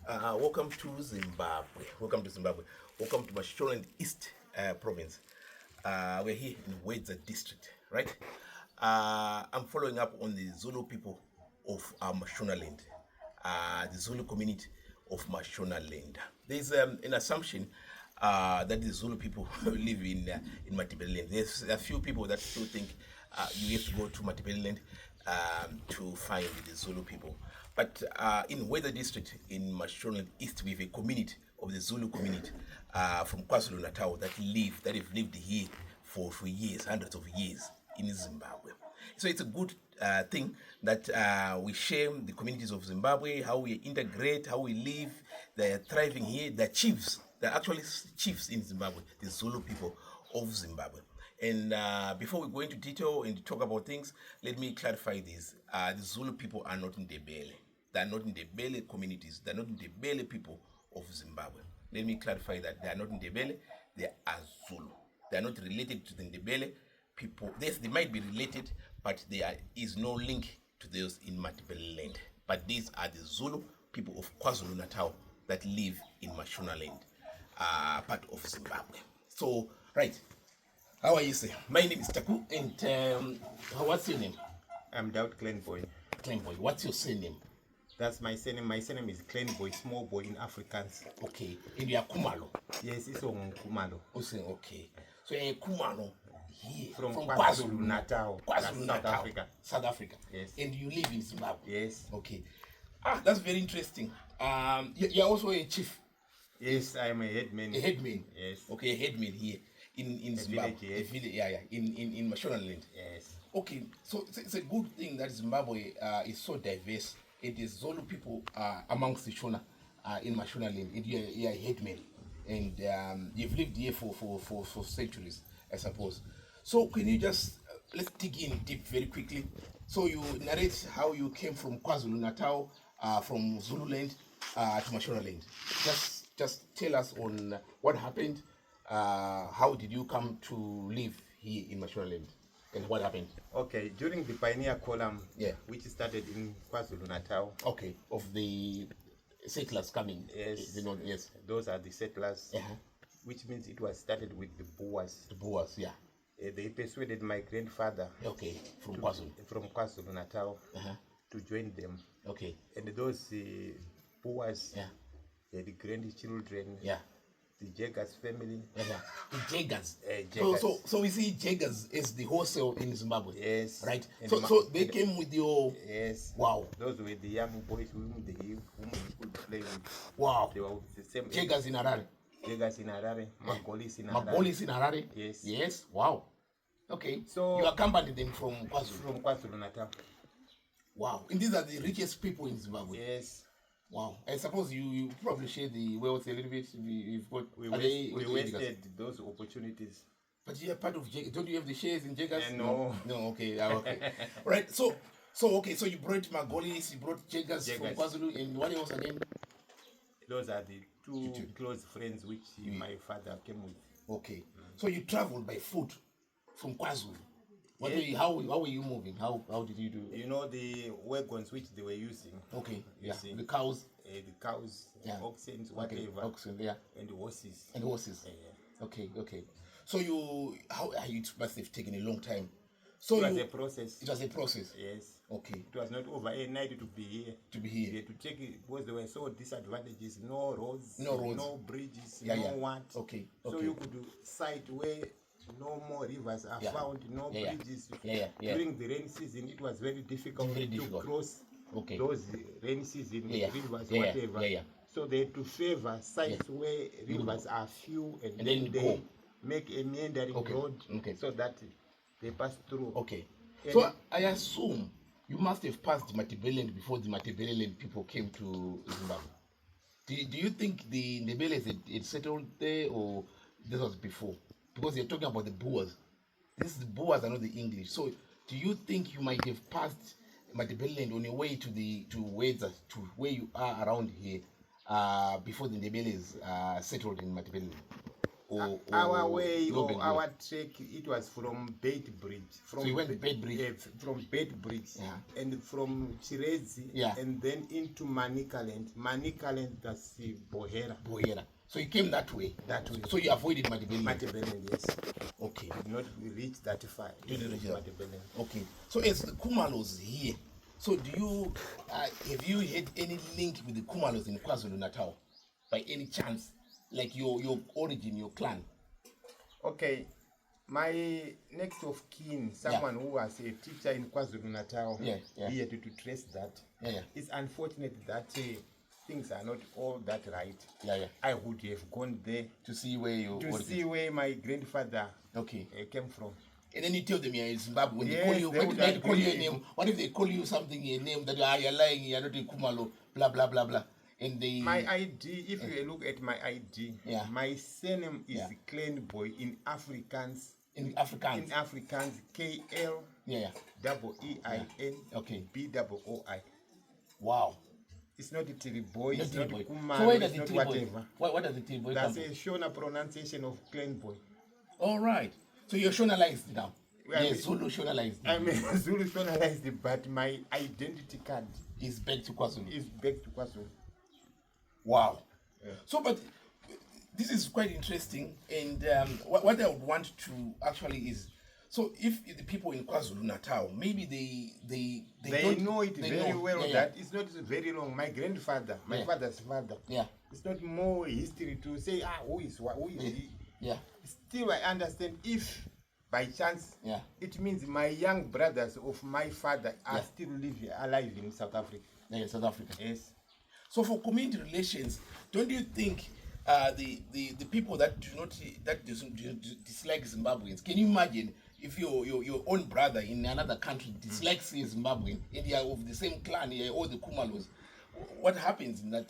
Welcome to Zimbabwe. Welcome to Zimbabwe. Welcome to Mashonaland East Province. We're here in Wedza District, right? I'm following up on the Zulu people of Mashonaland, the Zulu community of Mashonaland. There's an assumption that the Zulu people live in Matibeleland. There's a few people that still think you have to go to Matibeleland to find the Zulu people. But in Weather District in Mashonaland East, we have a community of the Zulu community from KwaZulu Natal that have lived here for years, hundreds of years in Zimbabwe. So it's a good thing that we share the communities of Zimbabwe, how we integrate, how we live. They're thriving here. They're chiefs. They're actually chiefs in Zimbabwe, the Zulu people of Zimbabwe. And before we go into detail and talk about things, let me clarify this. The Zulu people are not in Ndebele. They are not in Ndebele communities. They are not in Ndebele people of Zimbabwe. Let me clarify that. They are not in Ndebele. They are Zulu. They are not related to the Ndebele people. They might be related, but there is no link to those in Matibeleland. But these are the Zulu people of KwaZulu Natal that live in Mashonaland, part of Zimbabwe. So, right. How are you, sir? My name is Taku, and what's your name? I'm Doubt Clan Boy. Clan Boy. What's your surname? That's my surname. My surname is Clan Boy, small boy in Afrikaans. Okay. And you are Kumalo? Yes, it's on Kumalo. Okay. So you're Kumalo here from KwaZulu Natal, KwaZulu Natal, South Africa. South Africa. Yes. And you live in Zimbabwe? Yes. Okay. That's very interesting. You're also a chief? Yes, I'm a headman. A headman? Yes. Okay, a headman here in Zimbabwe. Village, yes. A village, in Mashonaland. Yes. Okay, so it's a good thing that Zimbabwe is so diverse. It is Zulu people amongst the Shona in Mashonaland. You're a headman, and you've lived here for centuries, I suppose. So can you just let's dig in deep very quickly. So you narrate how you came from KwaZulu Natal, from Zululand to Mashonaland. Just tell us on what happened. How did you come to live here in Mashonaland, and what happened? Okay, during the pioneer column, Yeah, which started in KwaZulu Natal. Okay, of the settlers coming. Yes. Yes. Those are the settlers. Uh-huh. Which means it was started with the Boers. The Boers, yeah. They persuaded my grandfather. Okay, from KwaZulu Natal, Uh-huh. to join them. Okay. And those Boers, Yeah. the grandchildren, Yeah. the Jaggers family. Yeah. The Jaggers. Jaggers. So we see Jaggers as the wholesale in Zimbabwe. Yes. Right. And So they came with your. Yes. Wow. Those were the young boys whom we could play with. Wow. They were the same. Jaggers in Harare. Jaggers in Harare. Magolis in Harare. Magolis in Harare. Yes. Yes. Wow. Okay. So you accompanied them from KwaZulu. From KwaZulu Natal. Wow. And these are the richest people in Zimbabwe. Yes. Wow. I suppose you probably share the wealth a little bit. We wasted those opportunities. But you're part of Jaggers. Don't you have the shares in Jaggers? No. No, okay. Okay. Right. So you brought Magolis, you brought Jaggers from KwaZulu, and what else again? Those are the two close friends which my father came with. Okay. So you traveled by foot from KwaZulu. How were you moving? How did you do? You know the wagons which they were using. Okay. Yeah. Using The cows. Oxen, whatever. Okay. Oxen. Yeah. And horses. Yeah. Okay. So you must have taken a long time. So it was a process. It was a process. Yes. Okay. It was not overnight to be here. You had to take it because there were so disadvantages. No roads. No bridges. No what. Okay. So you could sight where no more rivers are found. No bridges. During the rainy season, it was very difficult to cross those rainy season rivers, whatever. So they had to favor sites where rivers are few, and then they make a meandering road so that they pass through. Okay. So I assume you must have passed Matibeleland before the Matibeleland people came to Zimbabwe. Do you think the Ndebeles had settled there, or this was before? Because you're talking about the Boers. The Boers are not the English. So do you think you might have passed Matibeleland on your way to where you are around here before the Ndebeles settled in Matibeleland? our way or our trek, it was from Bait Bridge. So you went to Bait Bridge? From Bait Bridge. And from Chirezi, and then into Mashonaland. Mashonaland, that's Bohera. So you came that way? That way. So you avoided Matebeleland? Matebeleland, yes. Okay. Did not reach that far. Didn't reach Matebeleland. Okay. So as the Kumalos here, so do you, have you had any link with the Kumalos in KwaZulu-Natal? By any chance? Like your origin, your clan? Okay. My next of kin, someone who was a teacher in KwaZulu-Natal, he had to trace that. It's unfortunate that things are not all that right. I would have gone there to see where you see where my grandfather came from. And then you tell them you're in Zimbabwe. When they call you, what if they call you a name? What if they call you something, a name that you're lying, you're not a Kumalo, blah blah blah blah. And they my ID, if you look at my ID, my surname is Clan Boy in Afrikaans. In Afrikaans. In Afrikaans, KL double EIN BOOI. Wow. It's not a Tilly Boy, it's not Kumalo, so where does it's the not whatever. What does the Tilly Boy That's a Shona pronunciation of Clan Boy. All right. So you're Shonalized now. Zulu Shonalized. I'm Zulu Shonalized, but my identity card is back to KwaZulu. Is back to KwaZulu. Wow. So, but this is quite interesting, and what I would want to actually is, so if the people in KwaZulu-Natal, maybe they know it very well that it's not very long. My grandfather, my father's father, it's not more history to say, who is he? Still, I understand if by chance, it means my young brothers of my father are still alive in South Africa. South Africa. Yes. So for community relations, don't you think the people that dislike Zimbabweans, can you imagine if your own brother in another country dislikes Zimbabwean and they are of the same clan, all the Kumalos? What happens in that?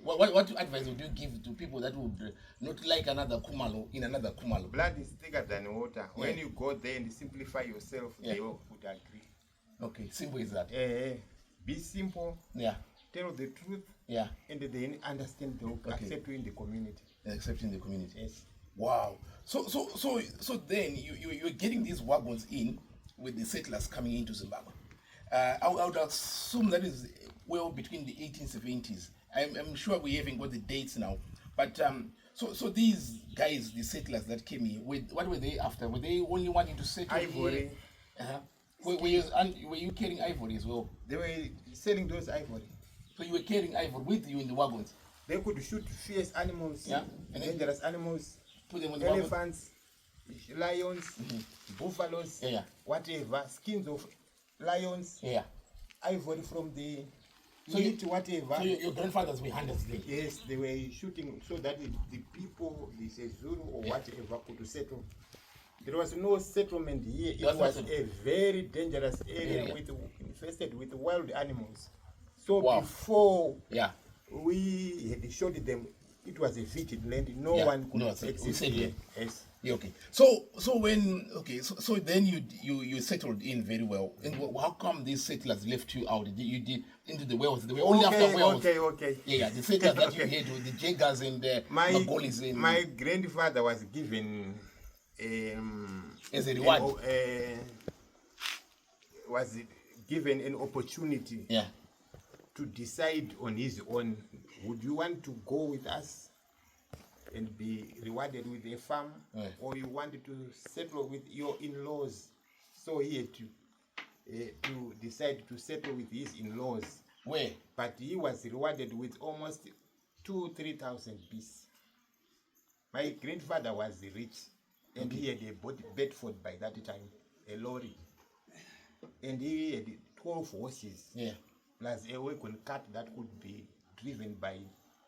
What advice would you give to people that would not like another Kumalo in another Kumalo? Blood is thicker than water. When you go there and simplify yourself, they all would agree. Okay, simple is that. Be simple. Tell the truth. And then understand the accept you in the community. Accept in the community. Yes. Wow. So then you're getting these wagons in with the settlers coming into Zimbabwe. I would assume that is well between the 1870s. I'm sure we haven't got the dates now, but so these guys, the settlers that came here, what were they after? Were they only wanting to settle ivory? Were you carrying ivory as well? They were selling those ivory. So you were carrying ivory with you in the wagons? They could shoot fierce animals, and dangerous animals, put them on the elephants, lions, buffaloes, whatever, skins of lions, ivory from the meat, whatever. So your grandfathers were hunters then? Yes, they were shooting so that the people, the Zulu or whatever, could settle. There was no settlement here. It was a very dangerous area infested with wild animals. So before we had shot them, it was a vacant land. No one could access here. Yes. Okay. So when so then you settled in very well. And how come these settlers left you out? You did into the Wales. They were only after Wales. Okay. Yeah, the settlers that you had with the Jaggers and the Magolis. My grandfather was given as a reward. Was given an opportunity. To decide on his own, would you want to go with us and be rewarded with a farm, or you wanted to settle with your in-laws? So he had to decide to settle with his in-laws. Where? But he was rewarded with almost 2,000-3,000 pieces. My grandfather was rich, and he had a Bedford by that time, a lorry, and he had 12 horses. Plus a wagon cart that could be driven by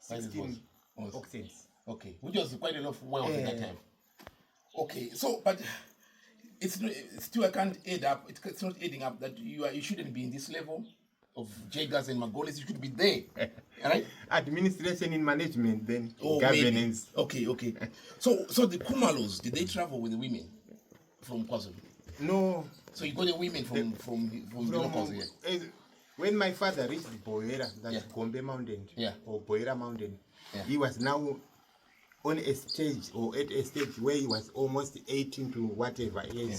16 oxen. Okay, which was quite a lot of wealth at that time. Okay, so but it's still I can't add up. It's not adding up that you shouldn't be in this level of Jaggers and Magolis. You should be there, right? Administration in management, then governance. Maybe. Okay. So the Kumalos, did they travel with the women from KwaZulu? No. So you got the women from the locals here. When my father reached Bohera, that's Gombe Mountain, or Bohera Mountain, he was now on a stage or at a stage where he was almost 18 to whatever age,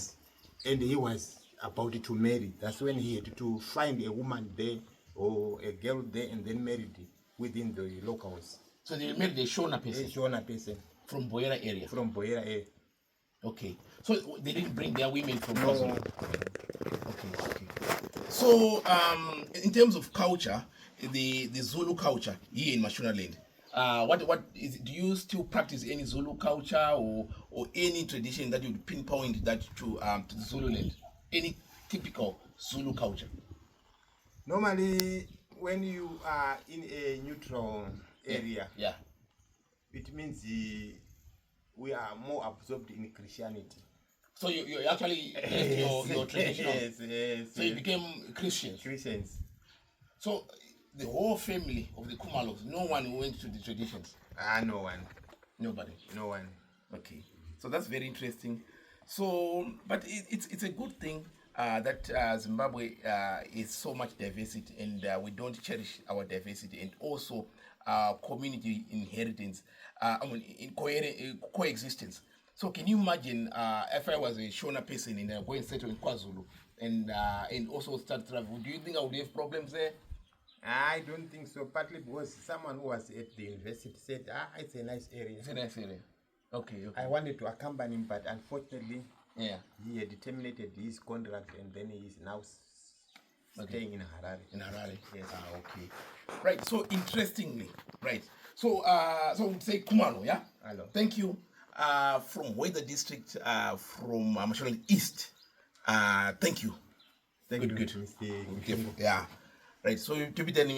and he was about to marry. That's when he had to find a woman there or a girl there and then married within the locals. So they married a Shona person? A Shona person. From Boyera area? From Boyera area. Okay. So they didn't bring their women from No. KwaZulu? Okay. So in terms of culture, the Zulu culture here in Mashonaland, do you still practice any Zulu culture or any tradition that you would pinpoint that to the Zululand? Any typical Zulu culture? Normally, when you are in a neutral area, it means we are more absorbed in Christianity. So you actually left your traditional. Yes. So you became Christians. So the whole family of the Kumalos, no one went to the traditions? No one. Nobody? No one. Okay. So that's very interesting. So, but it's a good thing that Zimbabwe is so much diversity, and we don't cherish our diversity, and also community inheritance, in coexistence. So can you imagine if I was a Shona person and going settle in KwaZulu and also start travel? Do you think I would have problems there? I don't think so, partly because someone who was at the university said, it's a nice area. It's a nice area. Okay. I wanted to accompany him, but unfortunately, he had terminated his contract, and then he is now staying in Harare. In Harare, yes. Okay. Right. So interestingly, right. So we'd say Kumalo, yeah. Hello. Thank you. From Weather District, from Mashonaland East. Thank you. Thank you. Good. Yeah. Right. So to be telling